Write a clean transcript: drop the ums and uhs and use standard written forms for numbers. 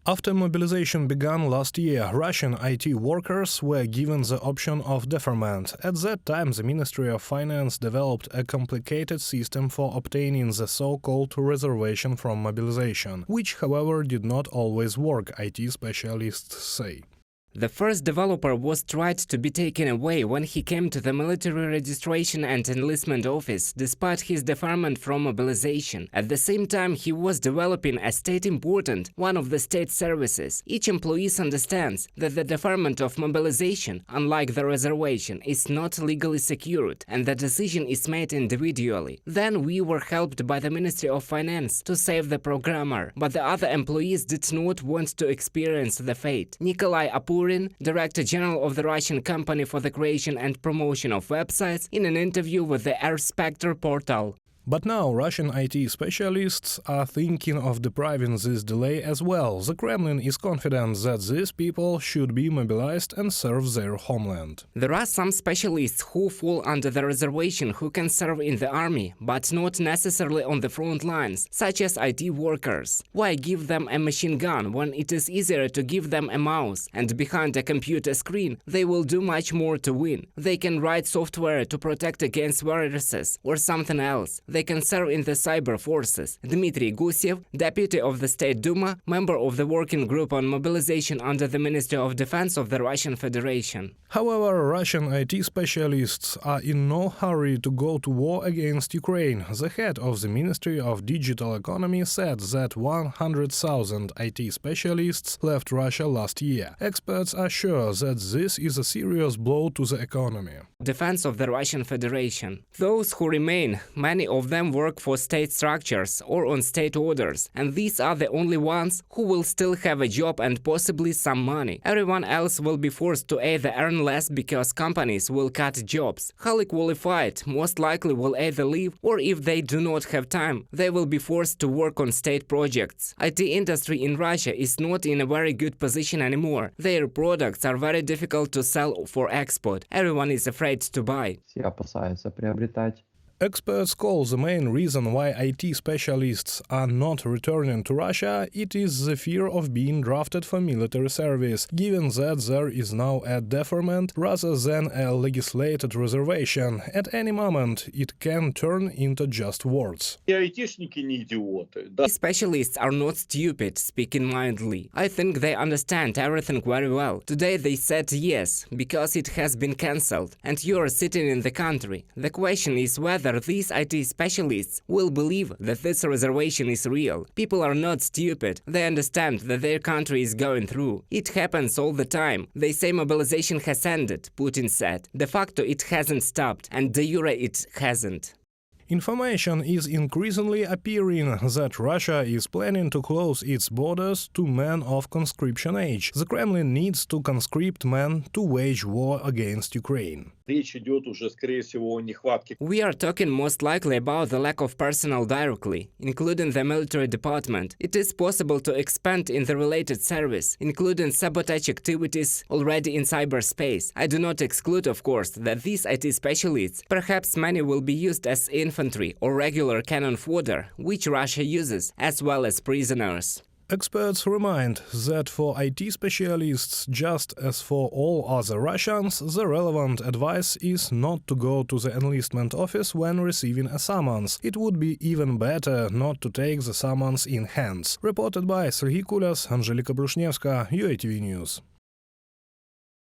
After mobilization began last year, Russian IT workers were given the option of deferment. At that time, the Ministry of Finance developed a complicated system for obtaining the so-called reservation from mobilization, which, however, did not always work, IT specialists say. The first developer was tried to be taken away when he came to the military registration and enlistment office, despite his deferment from mobilization. At the same time, he was developing a state-important, one of the state services. Each employee understands that the deferment of mobilization, unlike the reservation, is not legally secured, and the decision is made individually. Then we were helped by the Ministry of Finance to save the programmer, but the other employees did not want to experience the fate. Nikolai Director General of the Russian Company for the Creation and Promotion of Websites, in an interview with the Spectre portal. But now Russian IT specialists are thinking of depriving this delay as well. The Kremlin is confident that these people should be mobilized and serve their homeland. There are some specialists who fall under the reservation who can serve in the army, but not necessarily on the front lines, such as IT workers. Why give them a machine gun when it is easier to give them a mouse, and behind a computer screen they will do much more to win? They can write software to protect against viruses or something else. They can serve in the cyber forces. Dmitry Gusiev, deputy of the State Duma, member of the working group on mobilization under the Ministry of Defense of the Russian Federation. However, Russian IT specialists are in no hurry to go to war against Ukraine. The head of the Ministry of Digital Economy said that 100,000 IT specialists left Russia last year. Experts are sure that this is a serious blow to the economy. Defense of the Russian Federation. Those who remain, many of them work for state structures or on state orders, and these are the only ones who will still have a job and possibly some money. Everyone else will be forced to either earn less because companies will cut jobs. Highly qualified most likely will either leave, or if they do not have time, they will be forced to work on state projects. IT industry in Russia is not in a very good position anymore. Their products are very difficult to sell for export. Everyone is afraid to buy. Все опасаются приобретать. Experts call the main reason why IT specialists are not returning to Russia it is the fear of being drafted for military service, given that there is now a deferment rather than a legislated reservation. At any moment, it can turn into just words. Specialists are not stupid, speaking mildly. I think they understand everything very well. Today they said yes, because it has been cancelled, and you are sitting in the country. The question is whether these IT specialists will believe that this reservation is real. People are not stupid. They understand that their country is going through. It happens all the time. They say mobilization has ended, Putin said. De facto it hasn't stopped, and de jure it hasn't. Information is increasingly appearing that Russia is planning to close its borders to men of conscription age. The Kremlin needs to conscript men to wage war against Ukraine. We are talking most likely about the lack of personnel directly, including the military department. It is possible to expand in the related service, including sabotage activities already in cyberspace. I do not exclude, of course, that these IT specialists, perhaps many will be used as infantry or regular cannon fodder, which Russia uses, as well as prisoners. Experts remind that for IT specialists, just as for all other Russians, the relevant advice is not to go to the enlistment office when receiving a summons. It would be even better not to take the summons in hands. Reported by Serhiy Kulas, Angelika Brushnevska, UATV News.